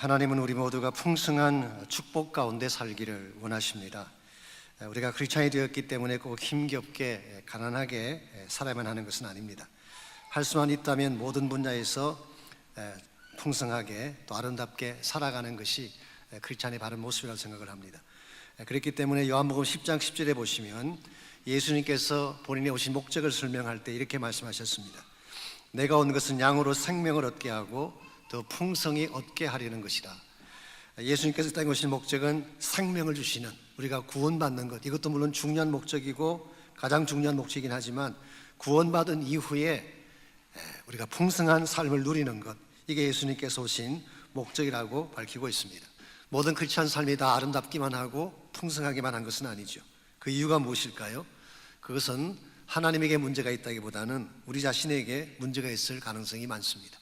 하나님은 우리 모두가 풍성한 축복 가운데 살기를 원하십니다. 우리가 크리스찬이 되었기 때문에 꼭 힘겹게 가난하게 살아야만 하는 것은 아닙니다. 할 수만 있다면 모든 분야에서 풍성하게 또 아름답게 살아가는 것이 크리스찬의 바른 모습이라고 생각을 합니다. 그렇기 때문에 요한복음 10장 10절에 보시면 예수님께서 본인이 오신 목적을 설명할 때 이렇게 말씀하셨습니다. 내가 온 것은 양으로 생명을 얻게 하고 더 풍성히 얻게 하려는 것이다. 예수님께서 땅에 오신 목적은 생명을 주시는, 우리가 구원받는 것, 이것도 물론 중요한 목적이고 가장 중요한 목적이긴 하지만 구원받은 이후에 우리가 풍성한 삶을 누리는 것, 이게 예수님께서 오신 목적이라고 밝히고 있습니다. 모든 크리스찬 삶이 다 아름답기만 하고 풍성하기만 한 것은 아니죠. 그 이유가 무엇일까요? 그것은 하나님에게 문제가 있다기보다는 우리 자신에게 문제가 있을 가능성이 많습니다.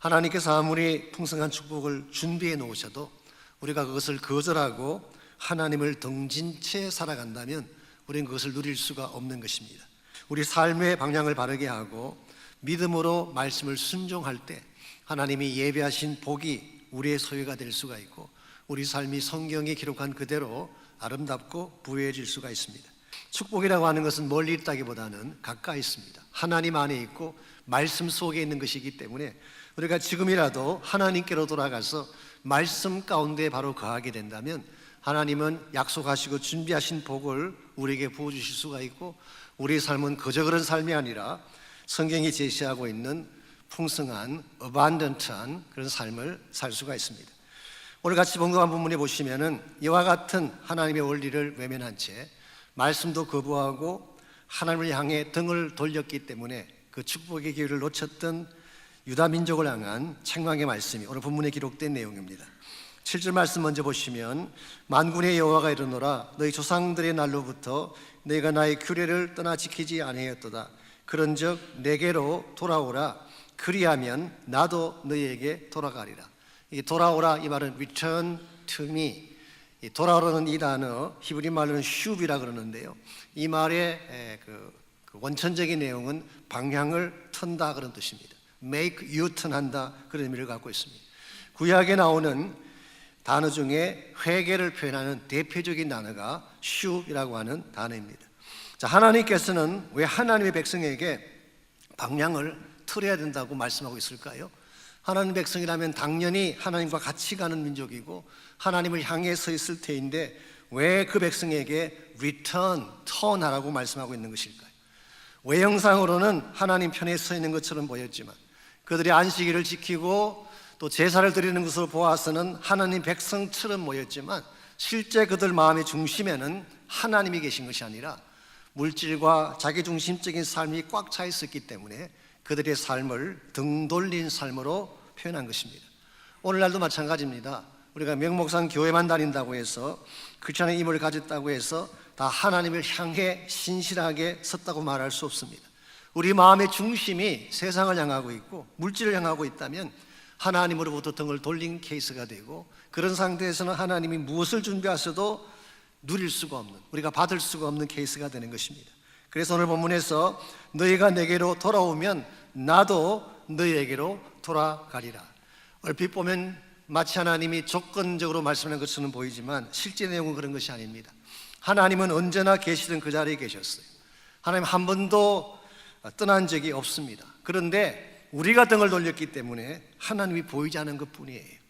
하나님께서 아무리 풍성한 축복을 준비해 놓으셔도 우리가 그것을 거절하고 하나님을 등진 채 살아간다면 우리는 그것을 누릴 수가 없는 것입니다. 우리 삶의 방향을 바르게 하고 믿음으로 말씀을 순종할 때 하나님이 예비하신 복이 우리의 소유가 될 수가 있고 우리 삶이 성경에 기록한 그대로 아름답고 부유해질 수가 있습니다. 축복이라고 하는 것은 멀리 있다기보다는 가까이 있습니다. 하나님 안에 있고 말씀 속에 있는 것이기 때문에 우리가 지금이라도 하나님께로 돌아가서 말씀 가운데 바로 거하게 된다면 하나님은 약속하시고 준비하신 복을 우리에게 부어주실 수가 있고 우리의 삶은 그저 그런 삶이 아니라 성경이 제시하고 있는 풍성한 어반던트한 그런 삶을 살 수가 있습니다. 오늘 같이 봉독한 본문에 보시면은 이와 같은 하나님의 원리를 외면한 채 말씀도 거부하고 하나님을 향해 등을 돌렸기 때문에 그 축복의 기회를 놓쳤던 유다 민족을 향한 책망의 말씀이 오늘 본문에 기록된 내용입니다. 7절 말씀 먼저 보시면 만군의 여호와가 이르노라 너희 조상들의 날로부터 너희가 나의 규례를 떠나 지키지 아니하였도다. 그런즉 내게로 돌아오라. 그리하면 나도 너희에게 돌아가리라. 이 돌아오라 이 말은 return to me. 이 돌아오라는 이 단어 히브리 말로는 슈비라 그러는데요. 이 말의 그 원천적인 내용은 방향을 턴다 그런 뜻입니다. make U-turn 한다 그런 의미를 갖고 있습니다. 구약에 나오는 단어 중에 회개를 표현하는 대표적인 단어가 슈이라고 하는 단어입니다. 자, 하나님께서는 왜 하나님의 백성에게 방향을 틀어야 된다고 말씀하고 있을까요? 하나님 백성이라면 당연히 하나님과 같이 가는 민족이고 하나님을 향해 서 있을 테인데 왜 그 백성에게 return, turn하라고 말씀하고 있는 것일까요? 외형상으로는 하나님 편에 서 있는 것처럼 보였지만 그들이 안식일을 지키고 또 제사를 드리는 것으로 보아서는 하나님 백성처럼 보였지만 실제 그들 마음의 중심에는 하나님이 계신 것이 아니라 물질과 자기중심적인 삶이 꽉 차 있었기 때문에 그들의 삶을 등 돌린 삶으로 표현한 것입니다. 오늘날도 마찬가지입니다. 우리가 명목상 교회만 다닌다고 해서 크리스천의 힘을 가졌다고 해서 다 하나님을 향해 신실하게 섰다고 말할 수 없습니다. 우리 마음의 중심이 세상을 향하고 있고 물질을 향하고 있다면 하나님으로부터 등을 돌린 케이스가 되고 그런 상태에서는 하나님이 무엇을 준비하셔도 누릴 수가 없는, 우리가 받을 수가 없는 케이스가 되는 것입니다. 그래서 오늘 본문에서 너희가 내게로 돌아오면 나도 너희에게로 돌아가리라. 얼핏 보면 마치 하나님이 조건적으로 말씀하는 것처럼 보이지만 실제 내용은 그런 것이 아닙니다. 하나님은 언제나 계시던 그 자리에 계셨어요. 하나님 한 번도 떠난 적이 없습니다. 그런데 우리가 등을 돌렸기 때문에 하나님이 보이지 않은 것뿐이에요.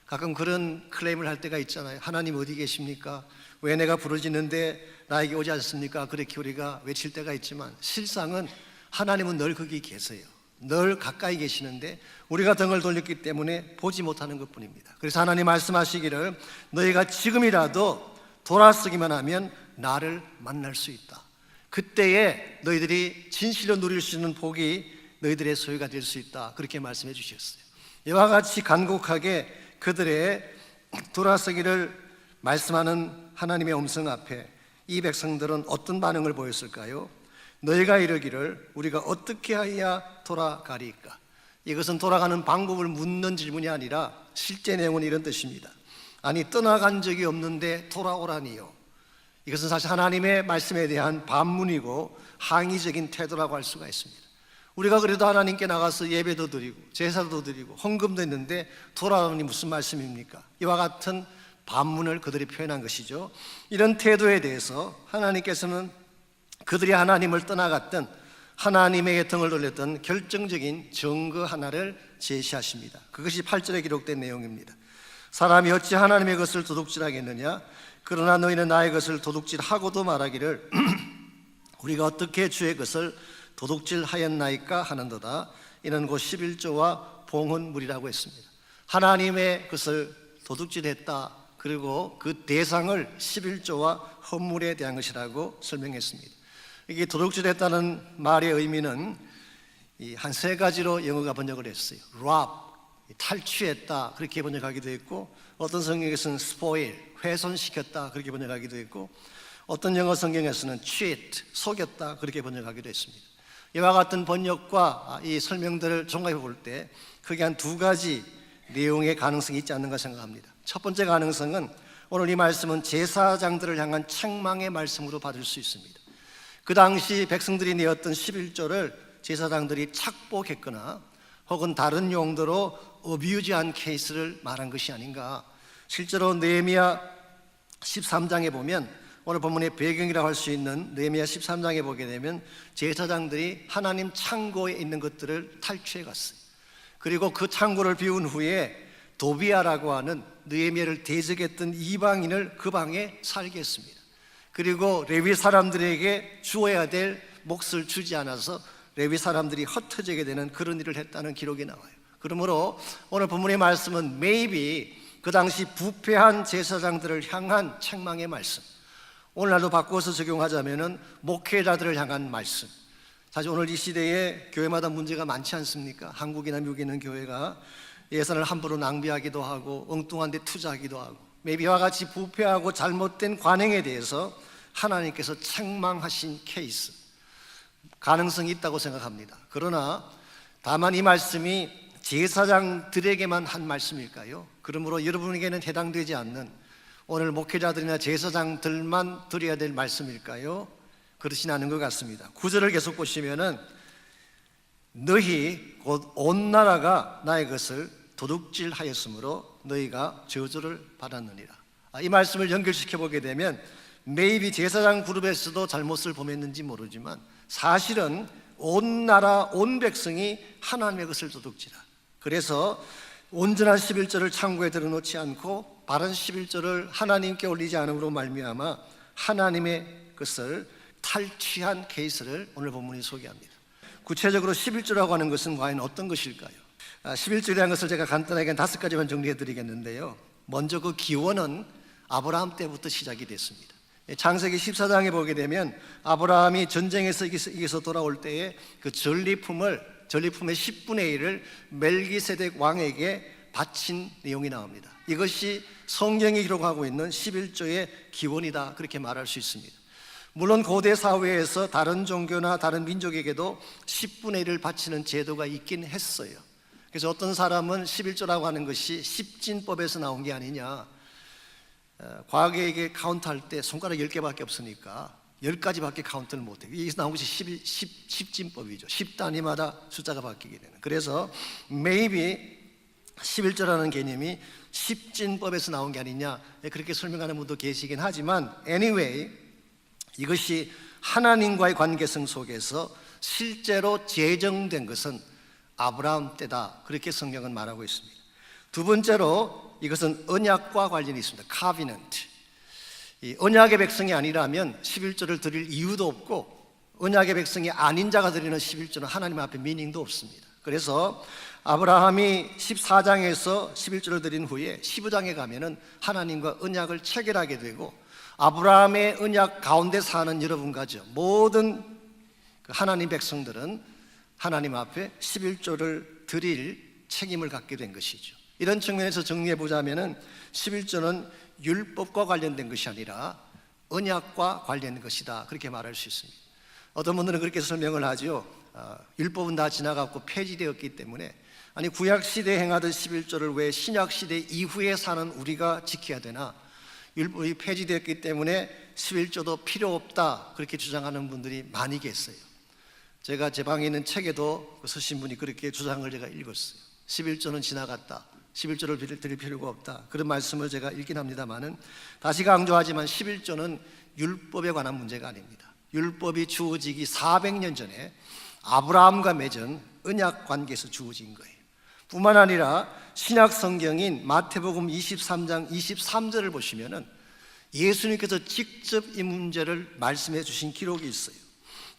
가끔 그런 클레임을 할 때가 있잖아요. 하나님 어디 계십니까? 왜 내가 부르짖는데 나에게 오지 않습니까? 그렇게 우리가 외칠 때가 있지만 실상은 하나님은 늘 거기 계세요. 늘 가까이 계시는데 우리가 등을 돌렸기 때문에 보지 못하는 것뿐입니다. 그래서 하나님 말씀하시기를 너희가 지금이라도 돌아서기만 하면 나를 만날 수 있다. 그때에 너희들이 진실로 누릴 수 있는 복이 너희들의 소유가 될 수 있다. 그렇게 말씀해 주셨어요. 이와 같이 간곡하게 그들의 돌아서기를 말씀하는 하나님의 음성 앞에 이 백성들은 어떤 반응을 보였을까요? 너희가 이르기를 우리가 어떻게 하여야 돌아가리까? 이것은 돌아가는 방법을 묻는 질문이 아니라 실제 내용은 이런 뜻입니다. 아니 떠나간 적이 없는데 돌아오라니요. 이것은 사실 하나님의 말씀에 대한 반문이고 항의적인 태도라고 할 수가 있습니다. 우리가 그래도 하나님께 나가서 예배도 드리고 제사도 드리고 헌금도 했는데 돌아오니 무슨 말씀입니까? 이와 같은 반문을 그들이 표현한 것이죠. 이런 태도에 대해서 하나님께서는 그들이 하나님을 떠나갔던, 하나님에게 등을 돌렸던 결정적인 증거 하나를 제시하십니다. 그것이 8절에 기록된 내용입니다. 사람이 어찌 하나님의 것을 도둑질하겠느냐? 그러나 너희는 나의 것을 도둑질하고도 말하기를 우리가 어떻게 주의 것을 도둑질하였나이까 하는도다. 이는 곧 11조와 봉헌물이라고 했습니다. 하나님의 것을 도둑질했다. 그리고 그 대상을 11조와 헌물에 대한 것이라고 설명했습니다. 이게 도둑질했다는 말의 의미는 한 세 가지로 영어가 번역을 했어요. rob, 탈취했다 그렇게 번역하기도 했고, 어떤 성경에서는 spoil, 훼손시켰다 그렇게 번역하기도 했고, 어떤 영어 성경에서는 cheat, 속였다 그렇게 번역하기도 했습니다. 이와 같은 번역과 이 설명들을 종합해 볼 때 크게 한 두 가지 내용의 가능성이 있지 않는가 생각합니다. 첫 번째 가능성은 오늘 이 말씀은 제사장들을 향한 책망의 말씀으로 받을 수 있습니다. 그 당시 백성들이 내었던 11조를 제사장들이 착복했거나 혹은 다른 용도로 어뷰즈한 케이스를 말한 것이 아닌가. 실제로 느헤미야 13장에 보면, 오늘 본문의 배경이라고 할 수 있는 느헤미야 13장에 보게 되면 제사장들이 하나님 창고에 있는 것들을 탈취해 갔어요. 그리고 그 창고를 비운 후에 도비아라고 하는 느헤미야를 대적했던 이방인을 그 방에 살게 했습니다. 그리고 레위 사람들에게 주어야 될 몫을 주지 않아서 레위 사람들이 흩어지게 되는 그런 일을 했다는 기록이 나와요. 그러므로 오늘 본문의 말씀은 maybe 그 당시 부패한 제사장들을 향한 책망의 말씀, 오늘날도 바꾸어서 적용하자면 목회자들을 향한 말씀. 사실 오늘 이 시대에 교회마다 문제가 많지 않습니까? 한국이나 미국에 있는 교회가 예산을 함부로 낭비하기도 하고 엉뚱한 데 투자하기도 하고, 이와 같이 부패하고 잘못된 관행에 대해서 하나님께서 책망하신 케이스, 가능성이 있다고 생각합니다. 그러나 다만 이 말씀이 제사장들에게만 한 말씀일까요? 그러므로 여러분에게는 해당되지 않는, 오늘 목회자들이나 제사장들만 드려야 될 말씀일까요? 그렇진 않은 것 같습니다. 9절을 계속 보시면은 너희 곧 온 나라가 나의 것을 도둑질하였으므로 너희가 저주를 받았느니라. 이 말씀을 연결시켜 보게 되면 maybe 제사장 그룹에서도 잘못을 범했는지 모르지만 사실은 온 나라 온 백성이 하나님의 것을 도둑질하, 그래서 온전한 11조를 창고에 들어놓지 않고 바른 11조를 하나님께 올리지 않음으로 말미암아 하나님의 것을 탈취한 케이스를 오늘 본문이 소개합니다. 구체적으로 11조라고 하는 것은 과연 어떤 것일까요? 11조라는 것을 제가 간단하게 5가지만 정리해 드리겠는데요. 먼저 그 기원은 아브라함 때부터 시작이 됐습니다. 창세기 14장에 보게 되면 아브라함이 전쟁에서 이겨서 돌아올 때에 그 전리품의 10분의 1을 멜기세덱 왕에게 바친 내용이 나옵니다. 이것이 성경이 기록하고 있는 11조의 기원이다 그렇게 말할 수 있습니다. 물론 고대 사회에서 다른 종교나 다른 민족에게도 10분의 1을 바치는 제도가 있긴 했어요. 그래서 어떤 사람은 11조라고 하는 것이 십진법에서 나온 게 아니냐, 과거에 이게 카운트할 때 손가락 10개밖에 없으니까 10가지밖에 카운트를 못해요. 여기서 나온 것이 10진법이죠. 10단위마다 숫자가 바뀌게 되는. 그래서 maybe 11조라는 개념이 10진법에서 나온 게 아니냐 그렇게 설명하는 분도 계시긴 하지만 anyway 이것이 하나님과의 관계성 속에서 실제로 제정된 것은 아브라함 때다 그렇게 성경은 말하고 있습니다. 두 번째로 이것은 언약과 관련이 있습니다. covenant. 이 언약의 백성이 아니라면 11조를 드릴 이유도 없고, 언약의 백성이 아닌 자가 드리는 11조는 하나님 앞에 미닝도 없습니다. 그래서 아브라함이 14장에서 11조를 드린 후에 15장에 가면은 하나님과 언약을 체결하게 되고, 아브라함의 언약 가운데 사는 여러분과죠, 모든 하나님 백성들은 하나님 앞에 11조를 드릴 책임을 갖게 된 것이죠. 이런 측면에서 정리해 보자면은 11조는 율법과 관련된 것이 아니라 언약과 관련된 것이다 그렇게 말할 수 있습니다. 어떤 분들은 그렇게 설명을 하죠. 율법은 다 지나갔고 폐지되었기 때문에, 아니 구약 시대에 행하던 11조를 왜 신약 시대 이후에 사는 우리가 지켜야 되나, 율법이 폐지되었기 때문에 11조도 필요 없다 그렇게 주장하는 분들이 많이 계세요. 제가 제 방에 있는 책에도 그 쓰신 분이 그렇게 주장을 제가 읽었어요. 11조는 지나갔다. 11조를 드릴 필요가 없다. 그런 말씀을 제가 읽긴 합니다만은, 다시 강조하지만 11조는 율법에 관한 문제가 아닙니다. 율법이 주어지기 400년 전에 아브라함과 맺은 언약 관계에서 주어진 거예요. 뿐만 아니라 신약 성경인 마태복음 23장 23절을 보시면은 예수님께서 직접 이 문제를 말씀해 주신 기록이 있어요.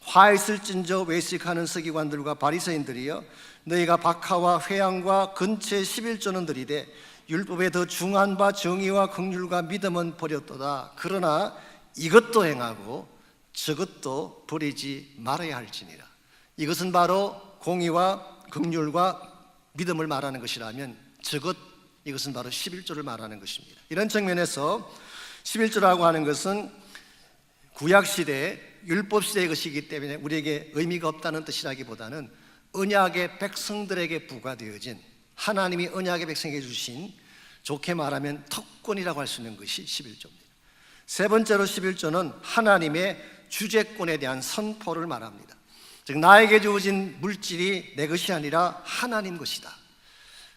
화 있을진저 외식하는 서기관들과 바리새인들이여, 너희가 박하와 회양과 근처의 11조는 드리되 율법에 더 중한 바 정의와 긍휼과 믿음은 버렸도다. 그러나 이것도 행하고 저것도 버리지 말아야 할지니라. 이것은 바로 공의와 긍휼과 믿음을 말하는 것이라면, 이것은 바로 11조를 말하는 것입니다. 이런 측면에서 11조라고 하는 것은 구약시대 율법시대의 것이기 때문에 우리에게 의미가 없다는 뜻이라기보다는 언약의 백성들에게 부과되어진, 하나님이 언약의 백성에게 주신, 좋게 말하면 특권이라고 할 수 있는 것이 11조입니다. 세 번째로 11조는 하나님의 주재권에 대한 선포를 말합니다. 즉, 나에게 주어진 물질이 내 것이 아니라 하나님 것이다.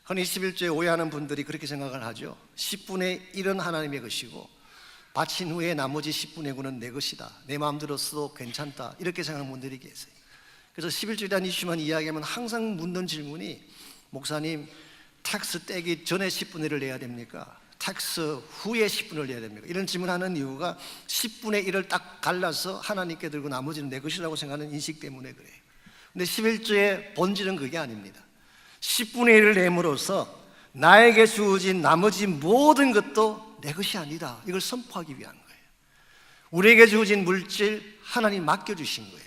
흔히 11조에 오해하는 분들이 그렇게 생각을 하죠. 10분의 1은 하나님의 것이고 바친 후에 나머지 10분의 9는 내 것이다. 내 마음대로 써도 괜찮다. 이렇게 생각하는 분들이 계세요. 그래서 11조에 대한 이슈만 이야기하면 항상 묻는 질문이, 목사님, 텍스 떼기 전에 10분의 1을 내야 됩니까? 텍스 후에 10분을 내야 됩니까? 이런 질문하는 이유가 10분의 1을 딱 갈라서 하나님께 들고 나머지는 내 것이라고 생각하는 인식 때문에 그래요. 근데 11조의 본질은 그게 아닙니다. 10분의 1을 내므로써 나에게 주어진 나머지 모든 것도 내 것이 아니다, 이걸 선포하기 위한 거예요. 우리에게 주어진 물질 하나님 맡겨주신 거예요.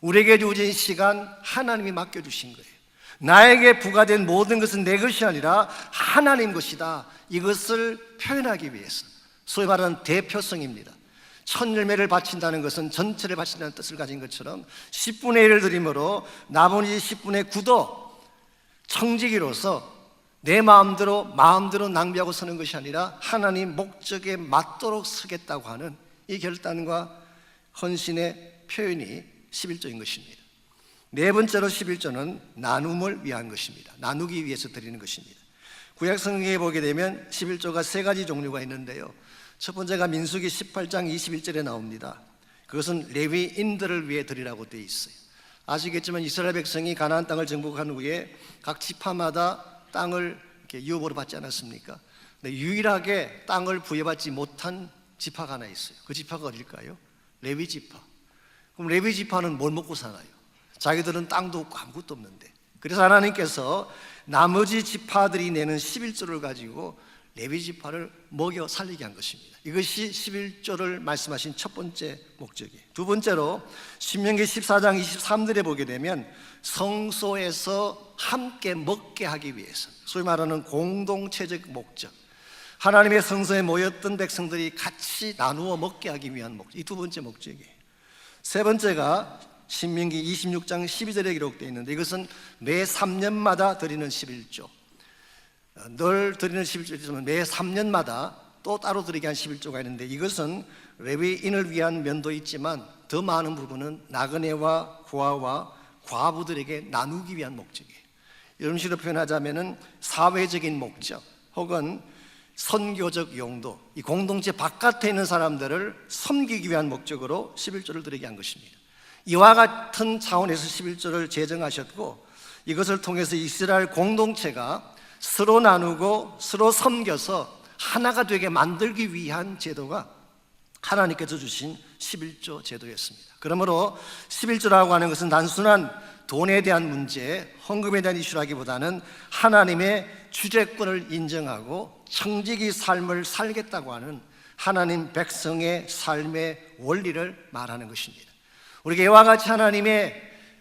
우리에게 주어진 시간 하나님이 맡겨주신 거예요. 나에게 부과된 모든 것은 내 것이 아니라 하나님 것이다, 이것을 표현하기 위해서, 소위 말하는 대표성입니다. 첫 열매를 바친다는 것은 전체를 바친다는 뜻을 가진 것처럼 10분의 1을 드림으로 나머지 10분의 9도 청지기로서 내 마음대로 낭비하고 서는 것이 아니라 하나님 목적에 맞도록 서겠다고 하는 이 결단과 헌신의 표현이 11조인 것입니다. 네 번째로 11조는 나눔을 위한 것입니다. 나누기 위해서 드리는 것입니다. 구약 성경에 보게 되면 11조가 세 가지 종류가 있는데요, 첫 번째가 민수기 18장 21절에 나옵니다. 그것은 레위인들을 위해 드리라고 되어 있어요. 아시겠지만 이스라엘 백성이 가나안 땅을 정복한 후에 각 지파마다 땅을 이렇게 유업으로 받지 않았습니까? 근데 유일하게 땅을 부여받지 못한 지파가 하나 있어요. 그 지파가 어딜까요? 레위 지파. 그럼 레위 지파는 뭘 먹고 사나요? 자기들은 땅도 없고 아무것도 없는데. 그래서 하나님께서 나머지 지파들이 내는 11조를 가지고 레위 지파를 먹여 살리게 한 것입니다. 이것이 11조를 말씀하신 첫 번째 목적이에요. 두 번째로 신명기 14장 23절에 보게 되면 성소에서 함께 먹게 하기 위해서, 소위 말하는 공동체적 목적, 하나님의 성소에 모였던 백성들이 같이 나누어 먹게 하기 위한 목적, 이 두 번째 목적이에요. 세 번째가 신명기 26장 12절에 기록되어 있는데, 이것은 매 3년마다 드리는 11조, 늘 드리는 11조지만 매 3년마다 또 따로 드리게 한 11조가 있는데, 이것은 레위인을 위한 면도 있지만 더 많은 부분은 나그네와 고아와 과부들에게 나누기 위한 목적이에요. 이런 식으로 표현하자면 사회적인 목적 혹은 선교적 용도, 이 공동체 바깥에 있는 사람들을 섬기기 위한 목적으로 11조를 드리게 한 것입니다. 이와 같은 차원에서 11조를 제정하셨고, 이것을 통해서 이스라엘 공동체가 서로 나누고 서로 섬겨서 하나가 되게 만들기 위한 제도가 하나님께서 주신 11조 제도였습니다. 그러므로 11조라고 하는 것은 단순한 돈에 대한 문제, 헌금에 대한 이슈라기보다는 하나님의 주재권을 인정하고 청지기 삶을 살겠다고 하는 하나님 백성의 삶의 원리를 말하는 것입니다. 우리가 이와 같이 하나님의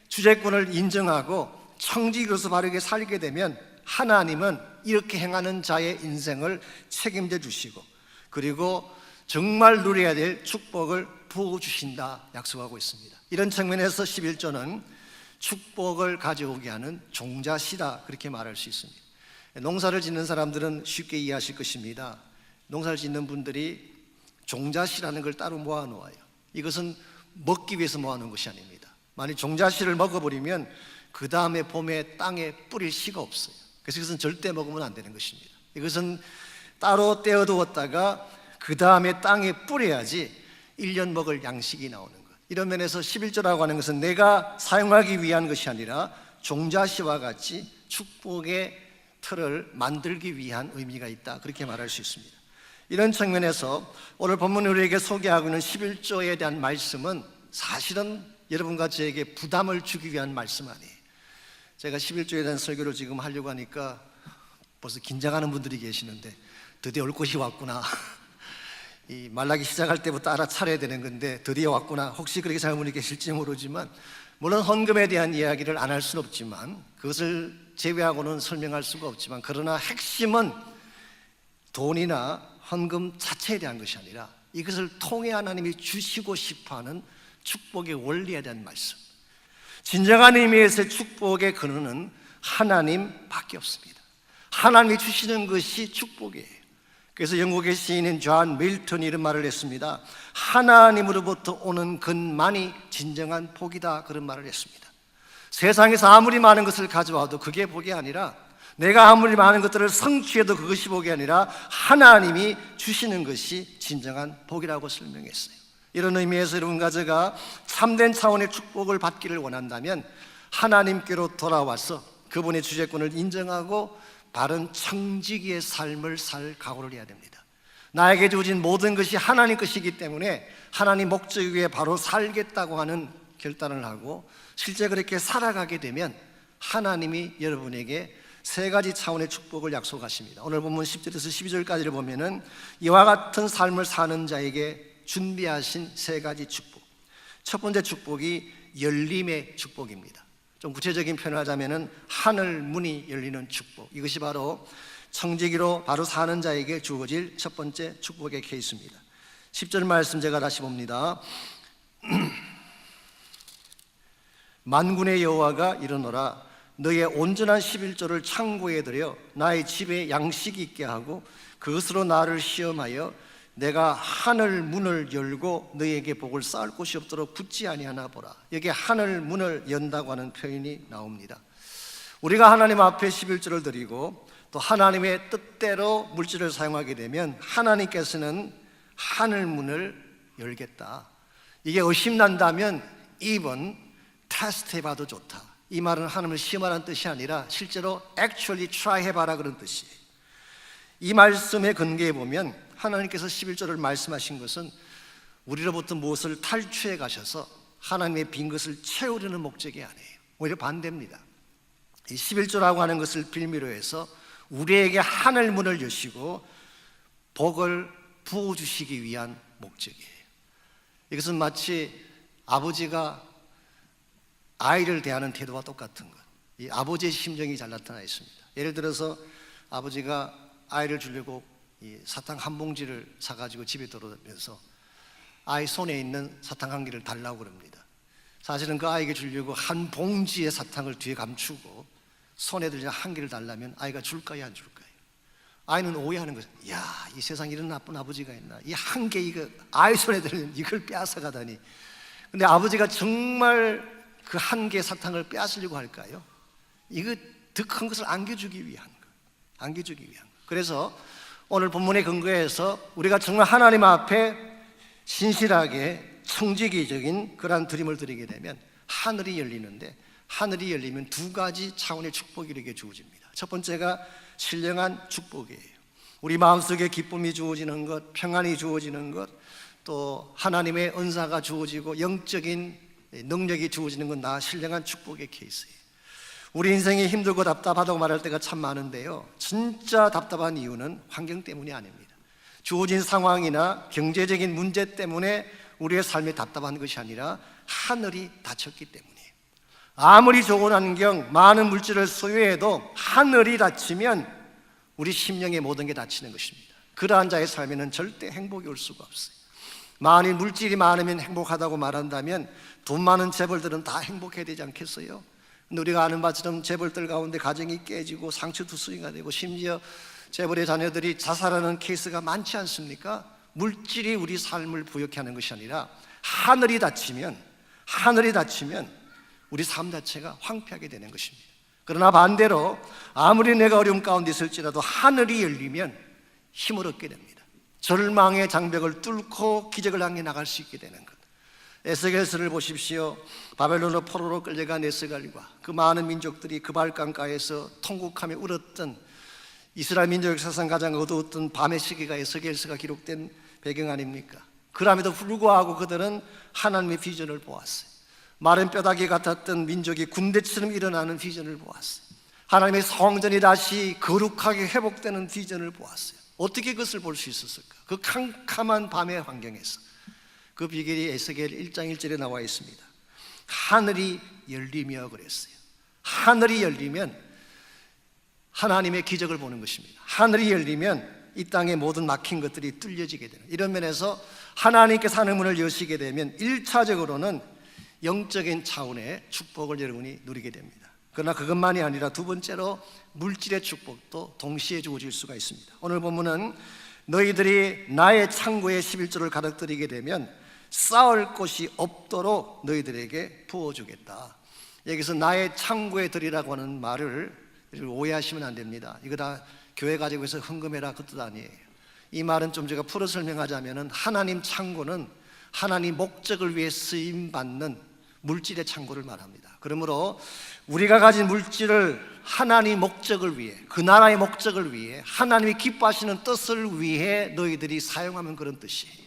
주재권을 인정하고 청지기로서 바르게 살게 되면 하나님은 이렇게 행하는 자의 인생을 책임져 주시고, 그리고 정말 누려야 될 축복을 부어주신다 약속하고 있습니다. 이런 측면에서 11조는 축복을 가져오게 하는 종자시다, 그렇게 말할 수 있습니다. 농사를 짓는 사람들은 쉽게 이해하실 것입니다. 농사를 짓는 분들이 종자시라는 걸 따로 모아놓아요. 이것은 먹기 위해서 모아놓은 것이 아닙니다. 만약 종자씨를 먹어버리면 그 다음에 봄에 땅에 뿌릴 씨가 없어요. 그래서 이것은 절대 먹으면 안 되는 것입니다. 이것은 따로 떼어두었다가 그 다음에 땅에 뿌려야지 1년 먹을 양식이 나오는 것. 이런 면에서 11조라고 하는 것은 내가 사용하기 위한 것이 아니라 종자씨와 같이 축복의 틀을 만들기 위한 의미가 있다, 그렇게 말할 수 있습니다. 이런 측면에서 오늘 본문이 우리에게 소개하고 있는 11조에 대한 말씀은 사실은 여러분과 저에게 부담을 주기 위한 말씀 아니에요. 제가 11조에 대한 설교를 지금 하려고 하니까 벌써 긴장하는 분들이 계시는데 드디어 올 것이 왔구나. 이 말라기 시작할 때부터 알아차려야 되는 건데 드디어 왔구나. 혹시 그렇게 생각하는 분이 계실지 모르지만, 물론 헌금에 대한 이야기를 안 할 수는 없지만, 그것을 제외하고는 설명할 수가 없지만, 그러나 핵심은 돈이나 헌금 자체에 대한 것이 아니라 이것을 통해 하나님이 주시고 싶어하는 축복의 원리에 대한 말씀. 진정한 의미에서의 축복의 근원은 하나님밖에 없습니다. 하나님이 주시는 것이 축복이에요. 그래서 영국의 시인인 존 밀턴이 이런 말을 했습니다. 하나님으로부터 오는 것만이 진정한 복이다, 그런 말을 했습니다. 세상에서 아무리 많은 것을 가져와도 그게 복이 아니라, 내가 아무리 많은 것들을 성취해도 그것이 복이 아니라 하나님이 주시는 것이 진정한 복이라고 설명했어요. 이런 의미에서 여러분과 제가 참된 차원의 축복을 받기를 원한다면 하나님께로 돌아와서 그분의 주재권을 인정하고 바른 청지기의 삶을 살 각오를 해야 됩니다. 나에게 주어진 모든 것이 하나님 것이기 때문에 하나님 목적 위에 바로 살겠다고 하는 결단을 하고 실제 그렇게 살아가게 되면 하나님이 여러분에게 세 가지 차원의 축복을 약속하십니다. 오늘 본문 10절에서 12절까지를 보면은 이와 같은 삶을 사는 자에게 준비하신 세 가지 축복. 첫 번째 축복이 열림의 축복입니다. 좀 구체적인 표현을 하자면은 하늘 문이 열리는 축복. 이것이 바로 청지기로 바로 사는 자에게 주어질 첫 번째 축복의 케이스입니다. 10절 말씀 제가 다시 봅니다. 만군의 여호와가 이르노라, 너의 온전한 11조를 창고에 들여 나의 집에 양식이 있게 하고 그것으로 나를 시험하여 내가 하늘 문을 열고 너희에게 복을 쌓을 곳이 없도록 굳지 아니하나 보라. 여기에 하늘 문을 연다고 하는 표현이 나옵니다. 우리가 하나님 앞에 11조를 드리고 또 하나님의 뜻대로 물질을 사용하게 되면 하나님께서는 하늘 문을 열겠다. 이게 의심난다면 even 테스트 해봐도 좋다. 이 말은 하나님을 시험하라는 뜻이 아니라 실제로 actually try 해봐라, 그런 뜻이에요. 이 말씀의 근거에 보면 하나님께서 11조를 말씀하신 것은 우리로부터 무엇을 탈취해 가셔서 하나님의 빈 것을 채우려는 목적이 아니에요. 오히려 반대입니다. 이 11조라고 하는 것을 빌미로 해서 우리에게 하늘 문을 여시고 복을 부어주시기 위한 목적이에요. 이것은 마치 아버지가 아이를 대하는 태도와 똑같은 것. 이 아버지의 심정이 잘 나타나 있습니다. 예를 들어서 아버지가 아이를 주려고 이 사탕 한 봉지를 사가지고 집에 들어오면서 아이 손에 있는 사탕 한 개를 달라고 그럽니다. 사실은 그 아이에게 주려고 한 봉지의 사탕을 뒤에 감추고 손에 들자 한 개를 달라면 아이가 줄까요, 안 줄까요? 아이는 오해하는 거죠. 야, 이 세상에 이런 나쁜 아버지가 있나? 이 한 개 이거 아이 손에 들면 이걸 빼앗아가다니. 근데 아버지가 정말 그 한 개 사탕을 빼앗으려고 할까요? 이거 더 큰 것을 안겨주기 위한 것, 안겨주기 위한 것. 그래서 오늘 본문의 근거에서 우리가 정말 하나님 앞에 신실하게 청지기적인 그러한 드림을 드리게 되면 하늘이 열리는데, 하늘이 열리면 두 가지 차원의 축복이 이렇게 주어집니다. 첫 번째가 신령한 축복이에요. 우리 마음속에 기쁨이 주어지는 것, 평안이 주어지는 것, 또 하나님의 은사가 주어지고 영적인 능력이 주어지는 건 다 신령한 축복의 케이스예요. 우리 인생이 힘들고 답답하다고 말할 때가 참 많은데요, 진짜 답답한 이유는 환경 때문이 아닙니다. 주어진 상황이나 경제적인 문제 때문에 우리의 삶이 답답한 것이 아니라 하늘이 닫혔기 때문이에요. 아무리 좋은 환경, 많은 물질을 소유해도 하늘이 닫히면 우리 심령의 모든 게 닫히는 것입니다. 그러한 자의 삶에는 절대 행복이 올 수가 없어요. 만일 물질이 많으면 행복하다고 말한다면 돈 많은 재벌들은 다 행복해야 되지 않겠어요? 근데 우리가 아는 바처럼 재벌들 가운데 가정이 깨지고 상처투성이가 되고 심지어 재벌의 자녀들이 자살하는 케이스가 많지 않습니까? 물질이 우리 삶을 부욕해 하는 것이 아니라 하늘이 닫히면 우리 삶 자체가 황폐하게 되는 것입니다. 그러나 반대로 아무리 내가 어려움 가운데 있을지라도 하늘이 열리면 힘을 얻게 됩니다. 절망의 장벽을 뚫고 기적을 향해 나갈 수 있게 되는 것. 에스겔서를 보십시오. 바벨론으로 포로로 끌려간 에스겔과 그 많은 민족들이 그 발강가에서 통곡하며 울었던 이스라엘 민족 역사상 가장 어두웠던 밤의 시기가 에스겔서가 기록된 배경 아닙니까? 그럼에도 불구하고 그들은 하나님의 비전을 보았어요. 마른 뼈다귀 같았던 민족이 군대처럼 일어나는 비전을 보았어요. 하나님의 성전이 다시 거룩하게 회복되는 비전을 보았어요. 어떻게 그것을 볼 수 있었을까? 그 캄캄한 밤의 환경에서. 그 비결이 에스겔 1장 1절에 나와 있습니다. 하늘이 열리며 그랬어요. 하늘이 열리면 하나님의 기적을 보는 것입니다. 하늘이 열리면 이 땅의 모든 막힌 것들이 뚫려지게 되는, 이런 면에서 하나님께서 하늘 문을 여시게 되면 1차적으로는 영적인 차원의 축복을 여러분이 누리게 됩니다. 그러나 그것만이 아니라 두 번째로 물질의 축복도 동시에 주어질 수가 있습니다. 오늘 본문은 너희들이 나의 창고에 11조를 가득 들이게 되면 쌓을 곳이 없도록 너희들에게 부어주겠다. 여기서 나의 창고에 들이라고 하는 말을 오해하시면 안 됩니다. 이거 다 교회 가지고 해서 헌금해라 그 뜻 아니에요. 이 말은 좀 제가 풀어 설명하자면 하나님 창고는 하나님 목적을 위해 쓰임받는 물질의 창고를 말합니다. 그러므로 우리가 가진 물질을 하나님 목적을 위해, 그 나라의 목적을 위해, 하나님이 기뻐하시는 뜻을 위해 너희들이 사용하면 그런 뜻이에요.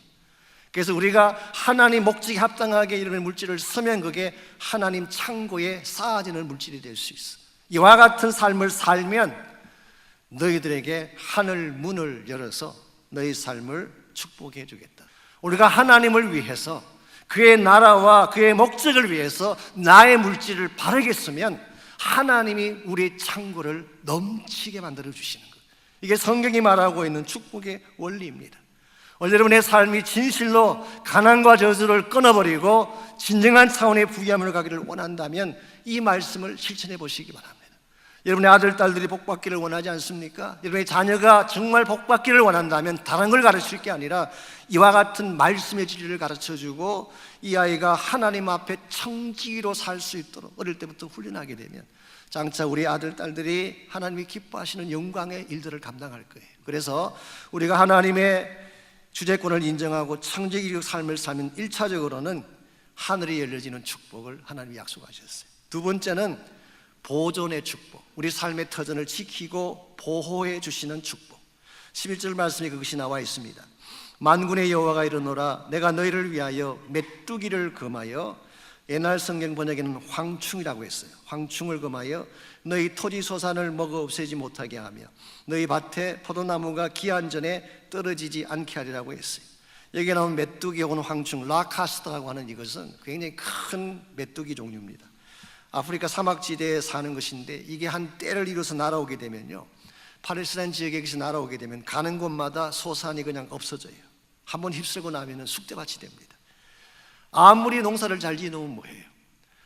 그래서 우리가 하나님 목적에 합당하게 이런 물질을 쓰면 그게 하나님 창고에 쌓아지는 물질이 될 수 있어. 이와 같은 삶을 살면 너희들에게 하늘 문을 열어서 너희 삶을 축복해 주겠다. 우리가 하나님을 위해서, 그의 나라와 그의 목적을 위해서 나의 물질을 바르게 쓰면 하나님이 우리의 창고를 넘치게 만들어 주시는 것. 이게 성경이 말하고 있는 축복의 원리입니다. 오늘 여러분의 삶이 진실로 가난과 저주를 끊어버리고 진정한 차원의 부유함을 가기를 원한다면 이 말씀을 실천해 보시기 바랍니다. 여러분의 아들, 딸들이 복받기를 원하지 않습니까? 여러분의 자녀가 정말 복받기를 원한다면 다른 걸 가르칠 게 아니라 이와 같은 말씀의 진리를 가르쳐주고 이 아이가 하나님 앞에 청지기로 살 수 있도록 어릴 때부터 훈련하게 되면 장차 우리 아들, 딸들이 하나님이 기뻐하시는 영광의 일들을 감당할 거예요. 그래서 우리가 하나님의 주재권을 인정하고 창조기적 삶을 살면 1차적으로는 하늘이 열려지는 축복을 하나님이 약속하셨어요. 두 번째는 보존의 축복, 우리 삶의 터전을 지키고 보호해 주시는 축복. 11절 말씀에 그것이 나와 있습니다. 만군의 여호와가 이르노라 내가 너희를 위하여 메뚜기를 금하여, 옛날 성경 번역에는 황충이라고 했어요. 황충을 금하여 너희 토지 소산을 먹어 없애지 못하게 하며 너희 밭에 포도나무가 기한 전에 떨어지지 않게 하리라고 했어요. 여기에 나온 메뚜기 혹은 황충, 라카스트라고 하는 이것은 굉장히 큰 메뚜기 종류입니다. 아프리카 사막지대에 사는 것인데 이게 한 때를 이뤄서 날아오게 되면요, 팔레스타인 지역에서 날아오게 되면 가는 곳마다 소산이 그냥 없어져요. 한번 휩쓸고 나면 쑥대밭이 됩니다. 아무리 농사를 잘 지어놓으면 뭐해요?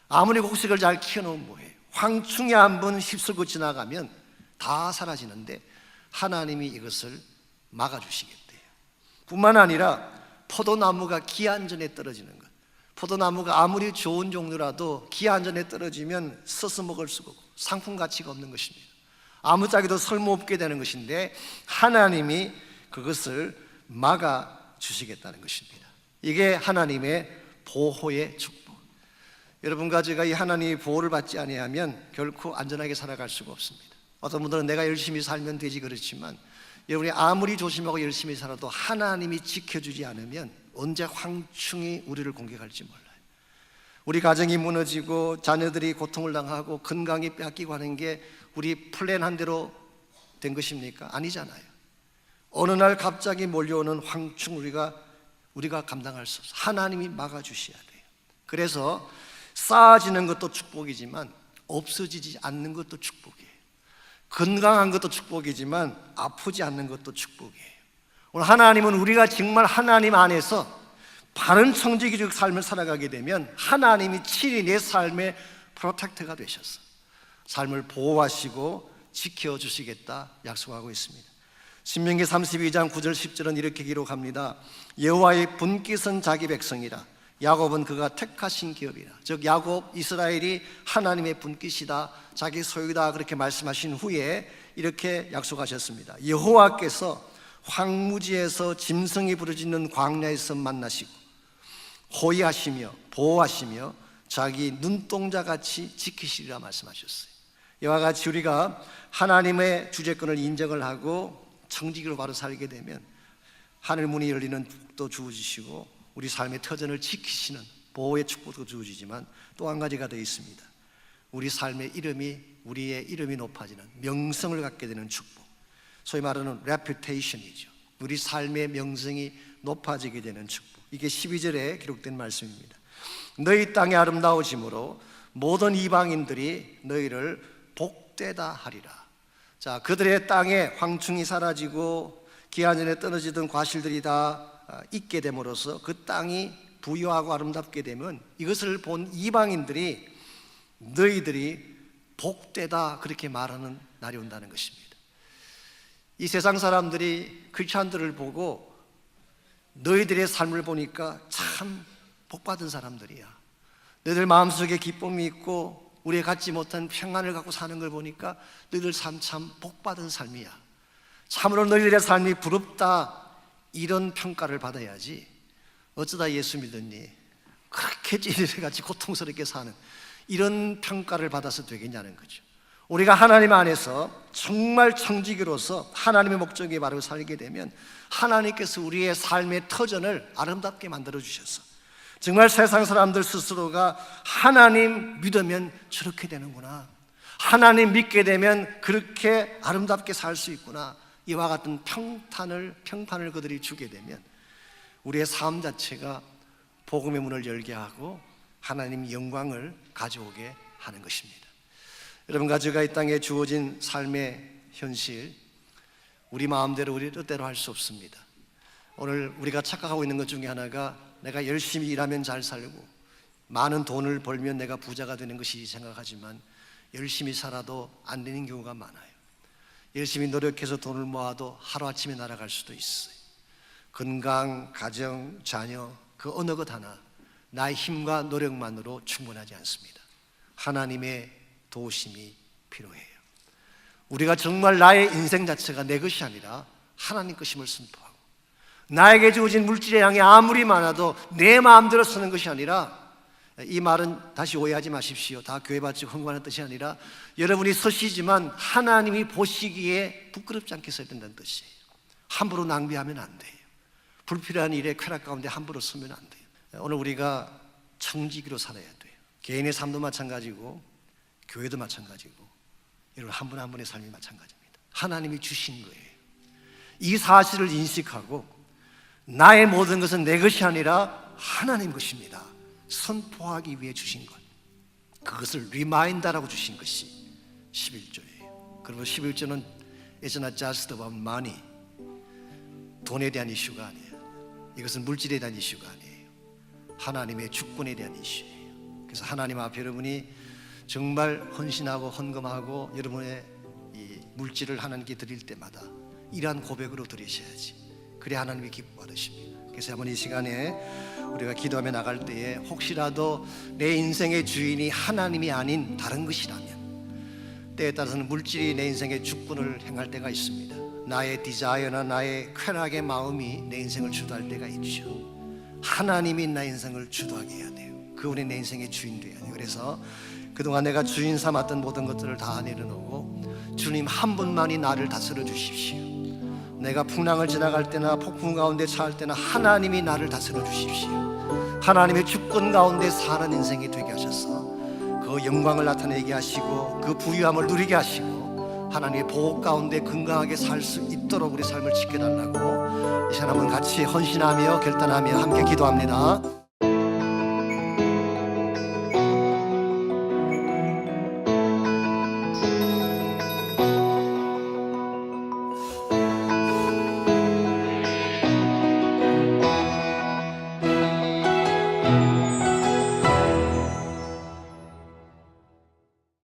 아무리 곡식을 잘 키워놓으면 뭐해요? 황충이 한번 휩쓸고 지나가면 다 사라지는데 하나님이 이것을 막아주시겠대요. 뿐만 아니라 포도나무가 기한 전에 떨어지는 것. 포도나무가 아무리 좋은 종류라도 기한 전에 떨어지면 써서 먹을 수가 없고 상품 가치가 없는 것입니다. 아무짝에도 쓸모없게 되는 것인데 하나님이 그것을 막아주시겠다는 것입니다. 이게 하나님의 보호의 축복. 여러분과 제가 이 하나님의 보호를 받지 아니하면 결코 안전하게 살아갈 수가 없습니다. 어떤 분들은 내가 열심히 살면 되지 그렇지만 여러분이 아무리 조심하고 열심히 살아도 하나님이 지켜주지 않으면 언제 황충이 우리를 공격할지 몰라요. 우리 가정이 무너지고 자녀들이 고통을 당하고 건강이 뺏기고 하는 게 우리 플랜한 대로 된 것입니까? 아니잖아요. 어느 날 갑자기 몰려오는 황충 우리가 감당할 수 없어요. 하나님이 막아주셔야 돼요. 그래서 쌓아지는 것도 축복이지만 없어지지 않는 것도 축복이에요. 건강한 것도 축복이지만 아프지 않는 것도 축복이에요. 오늘 하나님은 우리가 정말 하나님 안에서 바른 청지기적 삶을 살아가게 되면 하나님이 친히 내 삶의 프로텍터가 되셔서 삶을 보호하시고 지켜주시겠다 약속하고 있습니다. 신명기 32장 9절 10절은 이렇게 기록합니다. 여호와의 분깃은 자기 백성이라 야곱은 그가 택하신 기업이라. 즉 야곱 이스라엘이 하나님의 분깃이다, 자기 소유다, 그렇게 말씀하신 후에 이렇게 약속하셨습니다. 여호와께서 황무지에서 짐승이 부르짖는 광야에서 만나시고 호위하시며 보호하시며 자기 눈동자같이 지키시리라 말씀하셨어요. 이와 같이 우리가 하나님의 주재권을 인정을 하고 청지기로 바로 살게 되면 하늘 문이 열리는 복도 주어지시고 우리 삶의 터전을 지키시는 보호의 축복도 주어지지만 또 한 가지가 더 있습니다. 우리 삶의 이름이, 우리의 이름이 높아지는 명성을 갖게 되는 축복, 소위 말하는 reputation이죠. 우리 삶의 명성이 높아지게 되는 축복. 이게 12절에 기록된 말씀입니다. 너희 땅이 아름다워짐으로 모든 이방인들이 너희를 복되다 하리라. 자, 그들의 땅에 황충이 사라지고 기한전에 떨어지던 과실들이 다 있게 됨으로써 그 땅이 부유하고 아름답게 되면 이것을 본 이방인들이 너희들이 복되다 그렇게 말하는 날이 온다는 것입니다. 이 세상 사람들이 크리스찬들을 보고 너희들의 삶을 보니까 참 복받은 사람들이야, 너희들 마음속에 기쁨이 있고 우리가 갖지 못한 평안을 갖고 사는 걸 보니까 너희들 삶 참 복받은 삶이야, 참으로 너희들의 삶이 부럽다, 이런 평가를 받아야지 어쩌다 예수 믿었니, 그렇게 찌릿해같이 고통스럽게 사는 이런 평가를 받아서 되겠냐는 거죠. 우리가 하나님 안에서 정말 청지기로서 하나님의 목적에 바로 살게 되면 하나님께서 우리의 삶의 터전을 아름답게 만들어 주셔서 정말 세상 사람들 스스로가 하나님 믿으면 저렇게 되는구나, 하나님 믿게 되면 그렇게 아름답게 살 수 있구나, 이와 같은 평판을 그들이 주게 되면 우리의 삶 자체가 복음의 문을 열게 하고 하나님 영광을 가져오게 하는 것입니다. 여러분과 제가 이 땅에 주어진 삶의 현실, 우리 마음대로 우리 뜻대로 할 수 없습니다. 오늘 우리가 착각하고 있는 것 중에 하나가 내가 열심히 일하면 잘 살고 많은 돈을 벌면 내가 부자가 되는 것이 생각하지만 열심히 살아도 안 되는 경우가 많아요. 열심히 노력해서 돈을 모아도 하루아침에 날아갈 수도 있어요. 건강, 가정, 자녀, 그 어느 것 하나 나의 힘과 노력만으로 충분하지 않습니다. 하나님의 도우심이 필요해요. 우리가 정말 나의 인생 자체가 내 것이 아니라 하나님 것임을 선포하고 나에게 주어진 물질의 양이 아무리 많아도 내 마음대로 쓰는 것이 아니라, 이 말은 다시 오해하지 마십시오. 다 교회 바치고 헌금하는 뜻이 아니라 여러분이 쓰시지만 하나님이 보시기에 부끄럽지 않게 써야 된다는 뜻이에요. 함부로 낭비하면 안 돼요. 불필요한 일에 쾌락 가운데 함부로 쓰면 안 돼요. 오늘 우리가 청지기로 살아야 돼요. 개인의 삶도 마찬가지고 교회도 마찬가지고 여러분 한 분 한 분의 삶이 마찬가지입니다. 하나님이 주신 거예요. 이 사실을 인식하고 나의 모든 것은 내 것이 아니라 하나님 것입니다 선포하기 위해 주신 것, 그것을 리마인더라고 주신 것이 11조예요. 그리고 11조는 It's not just about money, 돈에 대한 이슈가 아니에요. 이것은 물질에 대한 이슈가 아니에요. 하나님의 주권에 대한 이슈예요. 그래서 하나님 앞에 여러분이 정말 헌신하고 헌금하고 여러분의 이 물질을 하나님께 드릴 때마다 이러한 고백으로 드리셔야지, 그래야 하나님이 기뻐 받으십니다. 그래서 한번 이 시간에 우리가 기도하며 나갈 때에 혹시라도 내 인생의 주인이 하나님이 아닌 다른 것이라면, 때에 따라서는 물질이 내 인생의 주권을 행할 때가 있습니다. 나의 디자이어나 나의 쾌락의 마음이 내 인생을 주도할 때가 있죠. 하나님이 내 인생을 주도하게 해야 돼요. 그분이 내 인생의 주인 되어야 돼요. 그래서 그동안 내가 주인 삼았던 모든 것들을 다 내려놓고 주님 한 분만이 나를 다스려 주십시오. 내가 풍랑을 지나갈 때나 폭풍 가운데 처할 때나 하나님이 나를 다스려 주십시오. 하나님의 주권 가운데 사는 인생이 되게 하셔서 그 영광을 나타내게 하시고 그 부유함을 누리게 하시고 하나님의 보호 가운데 건강하게 살 수 있도록 우리 삶을 지켜달라고 이 시간 한번 같이 헌신하며 결단하며 함께 기도합니다.